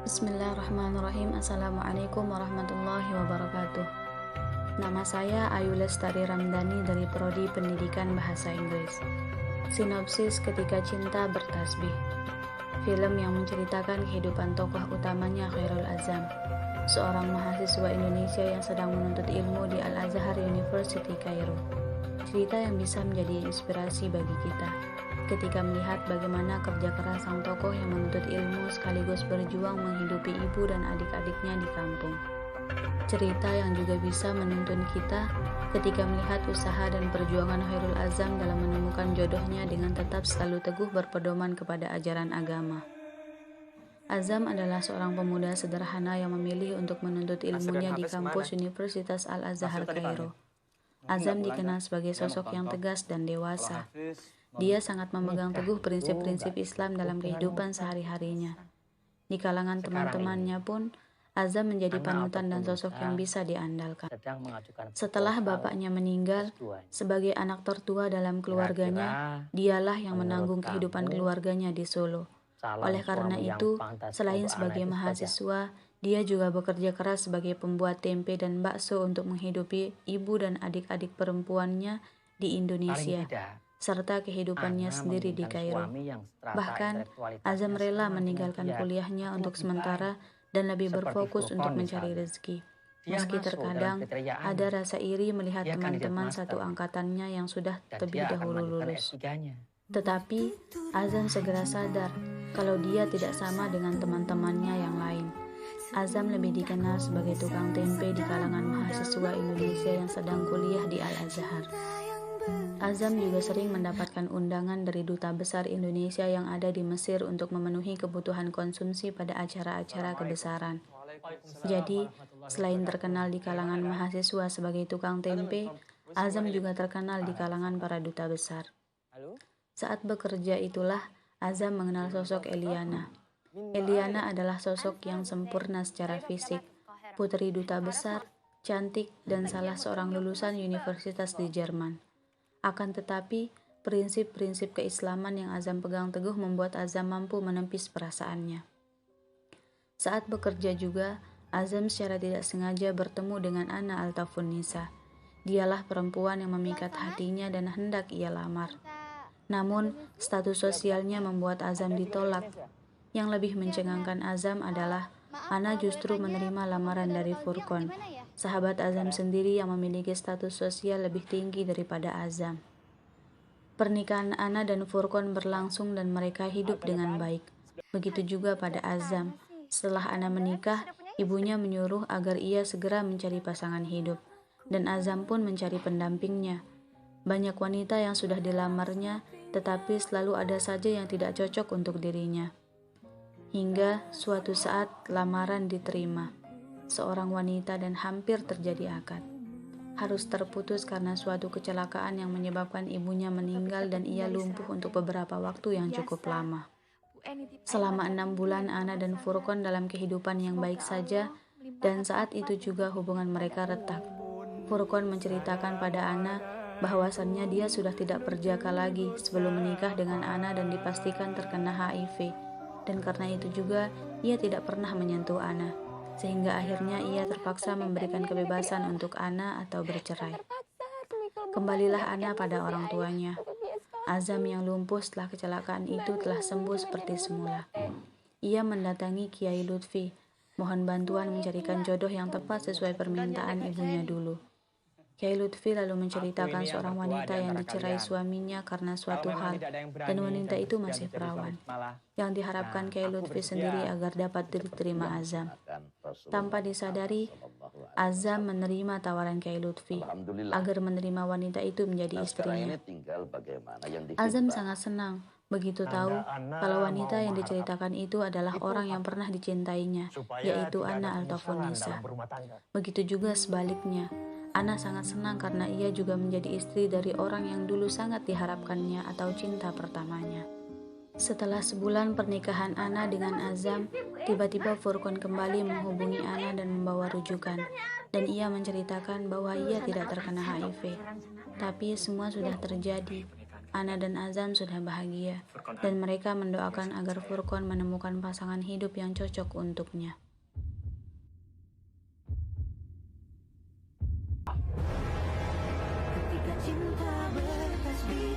Bismillahirrahmanirrahim. Assalamualaikum warahmatullahi wabarakatuh. Nama saya Ayu Lestari Ramdhani dari Prodi Pendidikan Bahasa Inggris. Sinopsis Ketika Cinta Bertasbih. Film yang menceritakan kehidupan tokoh utamanya Chairul Azam, seorang mahasiswa Indonesia yang sedang menuntut ilmu di Al-Azhar University Kairo. Cerita yang bisa menjadi inspirasi bagi kita ketika melihat bagaimana kerja keras sang tokoh yang menuntut ilmu sekaligus berjuang menghidupi ibu dan adik-adiknya di kampung. Cerita yang juga bisa menuntun kita ketika melihat usaha dan perjuangan Chairul Azam dalam menemukan jodohnya dengan tetap selalu teguh berpedoman kepada ajaran agama. Azam adalah seorang pemuda sederhana yang memilih untuk menuntut ilmunya di kampus Universitas Al-Azhar Kairo. Azam dikenal sebagai sosok yang tegas dan dewasa. Dia sangat memegang teguh prinsip-prinsip Islam dalam kehidupan sehari-harinya. Di kalangan teman-temannya pun, Azam menjadi panutan dan sosok yang bisa diandalkan. Setelah bapaknya meninggal, sebagai anak tertua dalam keluarganya, dialah yang menanggung kehidupan keluarganya di Solo. Oleh karena itu, selain sebagai mahasiswa, dia juga bekerja keras sebagai pembuat tempe dan bakso untuk menghidupi ibu dan adik-adik perempuannya di Indonesia, serta kehidupannya sendiri di Kairo. Bahkan, Azam rela meninggalkan kuliahnya untuk sementara dan lebih berfokus untuk mencari rezeki. Meski terkadang ada rasa iri melihat teman-teman satu angkatannya yang sudah lebih dahulu lulus. Tetapi, Azam segera sadar kalau dia tidak sama dengan teman-temannya yang lain. Azam lebih dikenal sebagai tukang tempe di kalangan mahasiswa Indonesia yang sedang kuliah di Al-Azhar. Azam juga sering mendapatkan undangan dari Duta Besar Indonesia yang ada di Mesir untuk memenuhi kebutuhan konsumsi pada acara-acara kebesaran. Jadi, selain terkenal di kalangan mahasiswa sebagai tukang tempe, Azam juga terkenal di kalangan para duta besar. Saat bekerja itulah, Azam mengenal sosok Eliana. Eliana adalah sosok yang sempurna secara fisik, putri duta besar, cantik, dan salah seorang lulusan universitas di Jerman. Akan tetapi, prinsip-prinsip keislaman yang Azam pegang teguh membuat Azam mampu menepis perasaannya. Saat bekerja juga, Azam secara tidak sengaja bertemu dengan Ana Altafunnisa. Dialah perempuan yang memikat hatinya dan hendak ia lamar. Namun, status sosialnya membuat Azam ditolak. Yang lebih mencengangkan Azam adalah Ana justru menerima lamaran dari Furqon, sahabat Azam sendiri yang memiliki status sosial lebih tinggi daripada Azam. Pernikahan Ana dan Furqon berlangsung dan mereka hidup dengan baik. Begitu juga pada Azam. Setelah Ana menikah, ibunya menyuruh agar ia segera mencari pasangan hidup, dan Azam pun mencari pendampingnya. Banyak wanita yang sudah dilamarnya, tetapi selalu ada saja yang tidak cocok untuk dirinya. Hingga suatu saat lamaran diterima seorang wanita dan hampir terjadi akad. Harus terputus karena suatu kecelakaan yang menyebabkan ibunya meninggal dan ia lumpuh untuk beberapa waktu yang cukup lama. Selama 6 bulan Ana dan Furqon dalam kehidupan yang baik saja, dan saat itu juga hubungan mereka retak. Furqon menceritakan pada Ana bahwasannya dia sudah tidak berjaka lagi sebelum menikah dengan Ana dan dipastikan terkena HIV. Dan karena itu juga ia tidak pernah menyentuh Ana, sehingga akhirnya ia terpaksa memberikan kebebasan untuk Ana atau bercerai. Kembalilah Ana pada orang tuanya. Azam yang lumpuh setelah kecelakaan itu telah sembuh seperti semula. Ia mendatangi Kiai Lutfi, mohon bantuan mencarikan jodoh yang tepat sesuai permintaan ibunya dulu. Kiai Lutfi lalu menceritakan seorang wanita yang dicerai suaminya karena suatu hal, dan wanita itu masih perawan. Yang diharapkan Kiai Lutfi sendiri agar dapat diterima Azam. Tanpa disadari, Azam menerima tawaran Kiai Lutfi agar menerima wanita itu menjadi istrinya. Azam sangat senang begitu tahu kalau wanita yang diceritakan itu adalah orang yang pernah dicintainya, yaitu Ana Altafunnisa. Begitu juga sebaliknya. Ana sangat senang karena ia juga menjadi istri dari orang yang dulu sangat diharapkannya atau cinta pertamanya. Setelah sebulan pernikahan Ana dengan Azam, tiba-tiba Furqon kembali menghubungi Ana dan membawa rujukan, dan ia menceritakan bahwa ia tidak terkena HIV. Tapi semua sudah terjadi. Ana dan Azam sudah bahagia, dan mereka mendoakan agar Furqan menemukan pasangan hidup yang cocok untuknya. Ketika cinta bertasbih,